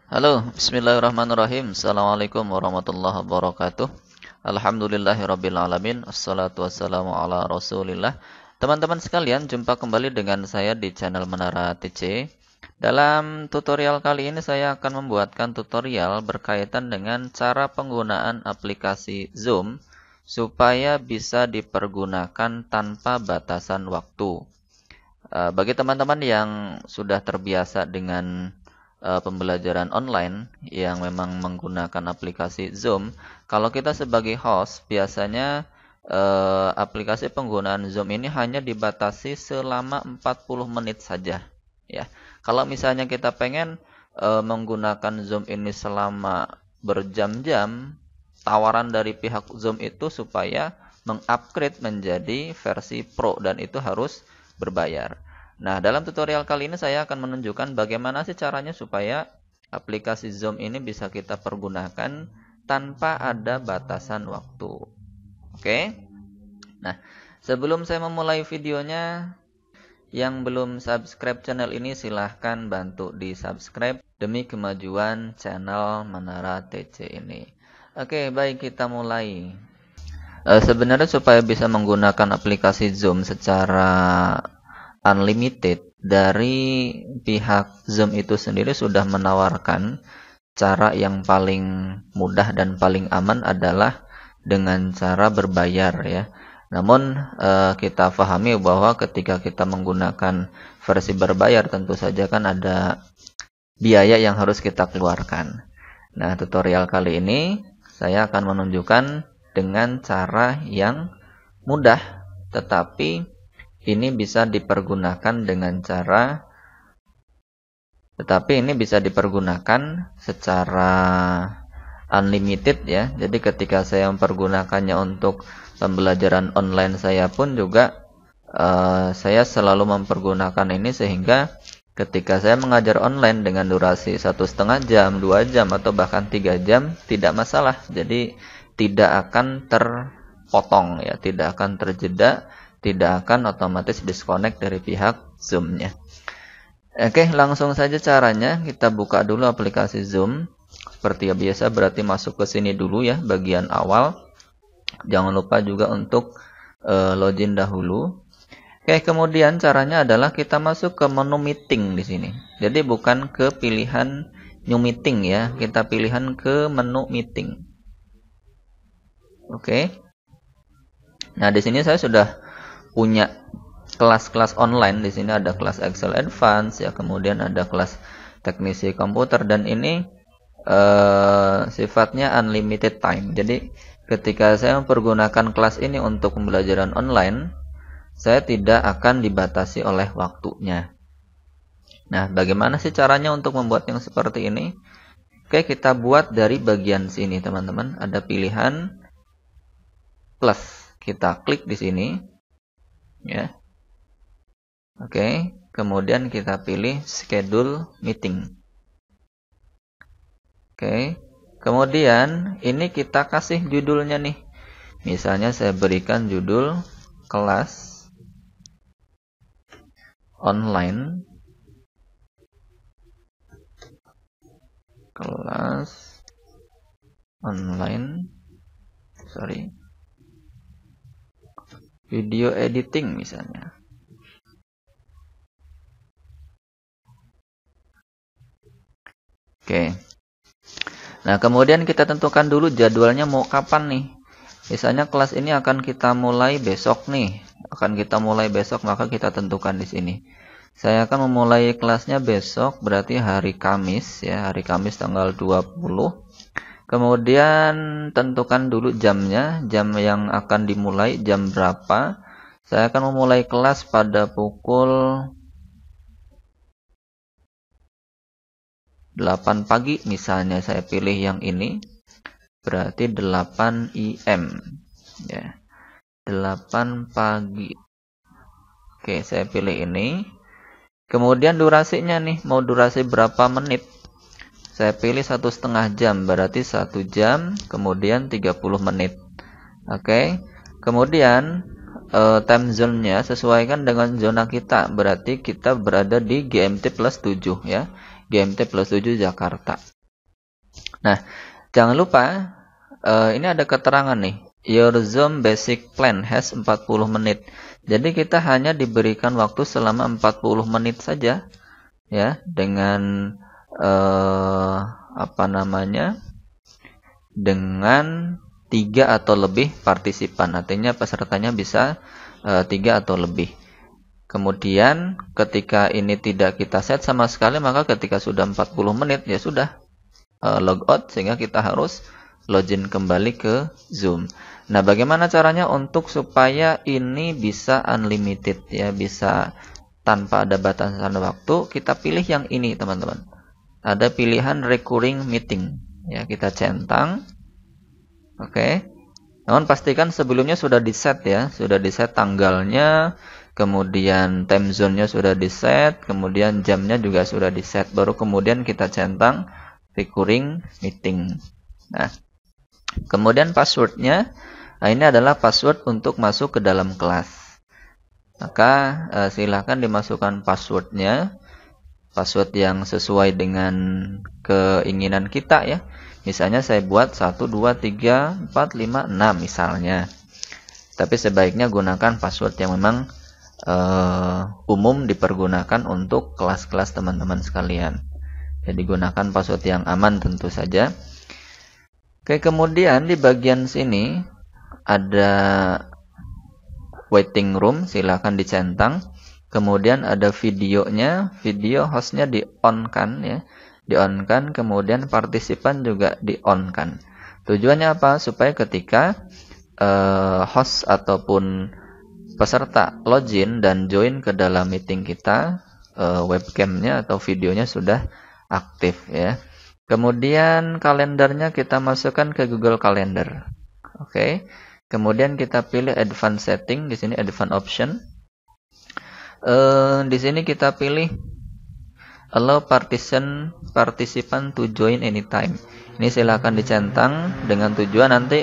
Halo, bismillahirrahmanirrahim. Assalamualaikum warahmatullahi wabarakatuh. Alhamdulillahirabbil alamin. Assalatu wassalamu ala Rasulillah. Teman-teman sekalian, jumpa kembali dengan saya di channel Menara TC. Dalam tutorial kali ini saya akan membuatkan tutorial berkaitan dengan cara penggunaan aplikasi Zoom supaya bisa dipergunakan tanpa batasan waktu. Bagi teman-teman yang sudah terbiasa dengan pembelajaran online yang memang menggunakan aplikasi Zoom, kalau kita sebagai host biasanya aplikasi penggunaan Zoom ini hanya dibatasi selama 40 menit saja, ya. Kalau misalnya kita pengen menggunakan Zoom ini selama berjam-jam, tawaran dari pihak Zoom itu supaya mengupgrade menjadi versi Pro dan itu harus berbayar. Nah, dalam tutorial kali ini saya akan menunjukkan bagaimana sih caranya supaya aplikasi Zoom ini bisa kita pergunakan tanpa ada batasan waktu. Oke? Nah, sebelum saya memulai videonya, yang belum subscribe channel ini silahkan bantu di subscribe demi kemajuan channel Menara TC ini. Oke, baik, kita mulai. Sebenarnya supaya bisa menggunakan aplikasi Zoom secara unlimited, dari pihak Zoom itu sendiri sudah menawarkan cara yang paling mudah dan paling aman adalah dengan cara berbayar, ya. Namun kita pahami bahwa ketika kita menggunakan versi berbayar tentu saja kan ada biaya yang harus kita keluarkan. Nah, tutorial kali ini saya akan menunjukkan dengan cara yang mudah, tetapi ini bisa dipergunakan secara unlimited, ya. Jadi ketika saya mempergunakannya untuk pembelajaran online saya pun juga saya selalu mempergunakan ini sehingga ketika saya mengajar online dengan durasi 1,5 jam, 2 jam atau bahkan 3 jam tidak masalah. Jadi tidak akan terpotong, ya, tidak akan terjeda, tidak akan otomatis disconnect dari pihak Zoom-nya. Oke, langsung saja caranya. Kita buka dulu aplikasi Zoom. Seperti biasa berarti masuk ke sini dulu, ya, bagian awal. Jangan lupa juga untuk login dahulu. Oke, kemudian caranya adalah kita masuk ke menu meeting di sini. Jadi bukan ke pilihan new meeting, ya. Kita pilihan ke menu meeting. Oke. Nah, di sini saya sudah punya kelas-kelas online. Di sini ada kelas Excel Advance, ya, kemudian ada kelas teknisi komputer, dan ini sifatnya unlimited time. Jadi ketika saya mempergunakan kelas ini untuk pembelajaran online, saya tidak akan dibatasi oleh waktunya. Nah, bagaimana sih caranya untuk membuat yang seperti ini? Oke, kita buat dari bagian sini, teman-teman. Ada pilihan plus, kita klik di sini, ya. Oke, kemudian kita pilih schedule meeting. Oke, kemudian ini kita kasih judulnya nih. Misalnya saya berikan judul kelas online, video editing misalnya. Oke. Nah, kemudian kita tentukan dulu jadwalnya mau kapan nih. Misalnya kelas ini akan kita mulai besok nih. Maka kita tentukan di sini. Saya akan memulai kelasnya besok, berarti hari Kamis, ya, hari Kamis tanggal 20. Kemudian tentukan dulu jamnya, jam yang akan dimulai jam berapa. Saya akan memulai kelas pada pukul 8 pagi, misalnya saya pilih yang ini, berarti 8 IM, ya, 8 pagi. Oke, saya pilih ini. Kemudian durasinya nih, mau durasi berapa menit? Saya pilih 1,5 jam, berarti 1 jam, kemudian 30 menit. Oke, kemudian time zone-nya sesuaikan dengan zona kita, berarti kita berada di GMT plus 7, ya. GMT plus 7 Jakarta. Nah, jangan lupa ini ada keterangan nih. Your Zoom basic plan has 40 menit. Jadi kita hanya diberikan waktu selama 40 menit saja ya dengan apa namanya? Dengan 3 atau lebih partisipan. Artinya pesertanya bisa 3 atau lebih. Kemudian ketika ini tidak kita set sama sekali, maka ketika sudah 40 menit ya sudah log out, sehingga kita harus login kembali ke Zoom. Nah, bagaimana caranya untuk supaya ini bisa unlimited ya, bisa tanpa ada batasan waktu? Kita pilih yang ini, teman-teman. Ada pilihan recurring meeting. Ya, kita centang. Oke. Namun pastikan sebelumnya sudah di-set ya, sudah di-set tanggalnya, kemudian time zone-nya sudah di-set, kemudian jamnya juga sudah di-set. Baru kemudian kita centang recurring meeting. Nah, kemudian passwordnya, nah ini adalah password untuk masuk ke dalam kelas. Maka silahkan dimasukkan passwordnya, password yang sesuai dengan keinginan kita ya. Misalnya saya buat 1, 2, 3, 4, 5, 6 misalnya. Tapi sebaiknya gunakan password yang memang umum dipergunakan untuk kelas-kelas teman-teman sekalian. Jadi gunakan password yang aman tentu saja. Oke, kemudian di bagian sini ada waiting room, silahkan dicentang. Kemudian ada videonya, video hostnya di-on-kan ya. Di-on-kan, kemudian partisipan juga di-on-kan. Tujuannya apa? Supaya ketika host ataupun peserta login dan join ke dalam meeting kita, webcamnya atau videonya sudah aktif ya. Kemudian kalendernya kita masukkan ke Google Calendar. Oke. Kemudian kita pilih advanced setting, di sini advanced option. Di sini kita pilih allow participant to join anytime. Ini silakan dicentang dengan tujuan nanti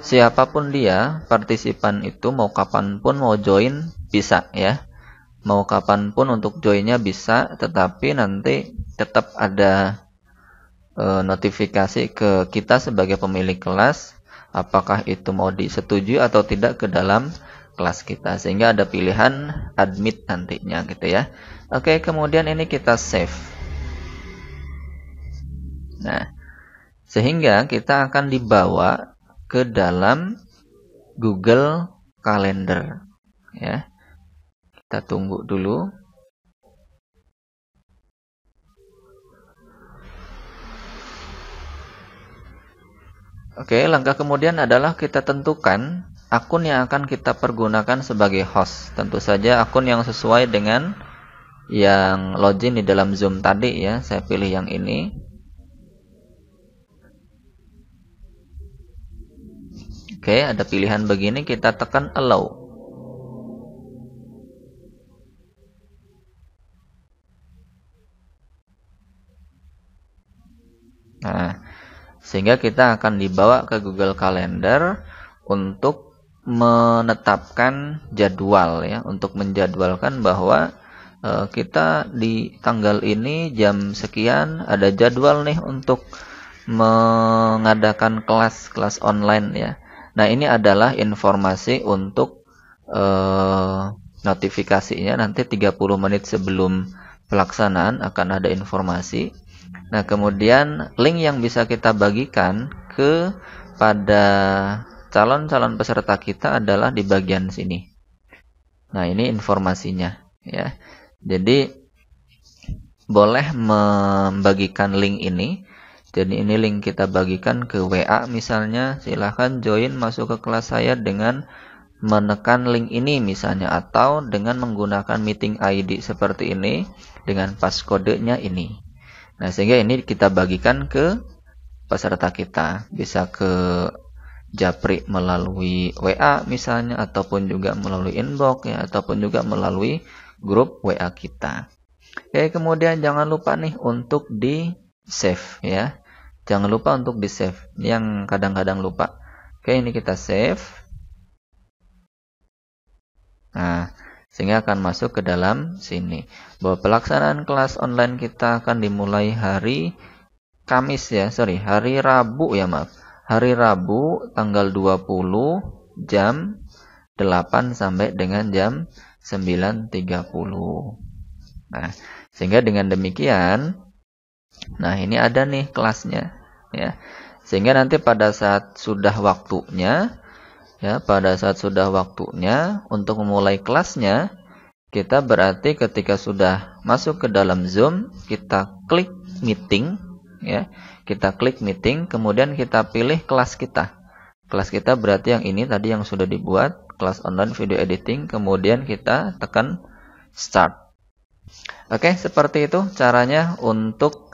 siapapun dia, partisipan itu mau kapanpun mau join bisa ya. Mau kapanpun untuk joinnya bisa, tetapi nanti tetap ada notifikasi ke kita sebagai pemilik kelas, apakah itu mau disetujui atau tidak ke dalam kelas kita, sehingga ada pilihan admit nantinya gitu ya. Oke, kemudian ini kita save. Nah, sehingga kita akan dibawa ke dalam Google Calendar ya. Kita tunggu dulu. Oke, langkah kemudian adalah kita tentukan akun yang akan kita pergunakan sebagai host. Tentu saja akun yang sesuai dengan yang login di dalam Zoom tadi ya. Saya pilih yang ini. Oke, ada pilihan begini, kita tekan allow. Nah, sehingga kita akan dibawa ke Google Calendar untuk menetapkan jadwal ya, untuk menjadwalkan bahwa kita di tanggal ini jam sekian ada jadwal nih untuk mengadakan kelas online ya. Nah, ini adalah informasi untuk notifikasinya nanti 30 menit sebelum pelaksanaan akan ada informasi. Nah, kemudian link yang bisa kita bagikan pada calon-calon peserta kita adalah di bagian sini. Nah, ini informasinya ya. Jadi boleh membagikan link ini. Jadi ini link kita bagikan ke WA misalnya. Silahkan join masuk ke kelas saya dengan menekan link ini misalnya, atau dengan menggunakan meeting ID seperti ini dengan passcode-nya ini. Nah, sehingga ini kita bagikan ke peserta kita, bisa ke Japri melalui WA misalnya, ataupun juga melalui inbox ya, ataupun juga melalui grup WA kita. Oke, kemudian jangan lupa nih untuk di save ya. Jangan lupa untuk di save. Yang kadang-kadang lupa. Oke, ini kita save. Nah, sehingga akan masuk ke dalam sini. Bahwa pelaksanaan kelas online kita akan dimulai hari Kamis ya, sorry, hari Rabu ya maaf. Hari Rabu tanggal 20 jam 8 sampai dengan jam 9.30. Nah, sehingga dengan demikian, nah ini ada nih kelasnya ya. Sehingga nanti pada saat sudah waktunya ya, pada saat sudah waktunya untuk memulai kelasnya, kita berarti ketika sudah masuk ke dalam Zoom, kita klik meeting ya. Kita klik meeting, kemudian kita pilih kelas kita. Kelas kita berarti yang ini tadi yang sudah dibuat, kelas online video editing, kemudian kita tekan start. Oke, seperti itu caranya untuk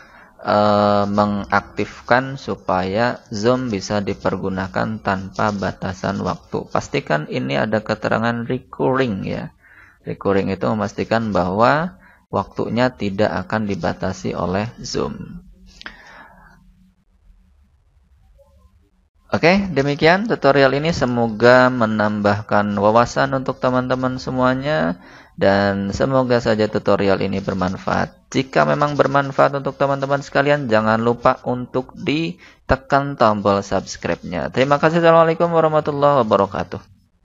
mengaktifkan supaya Zoom bisa dipergunakan tanpa batasan waktu. Pastikan ini ada keterangan recurring ya. Recurring itu memastikan bahwa waktunya tidak akan dibatasi oleh Zoom. Oke, demikian tutorial ini semoga menambahkan wawasan untuk teman-teman semuanya dan semoga saja tutorial ini bermanfaat. Jika memang bermanfaat untuk teman-teman sekalian, jangan lupa untuk ditekan tombol subscribe-nya. Terima kasih. Assalamualaikum warahmatullahi wabarakatuh.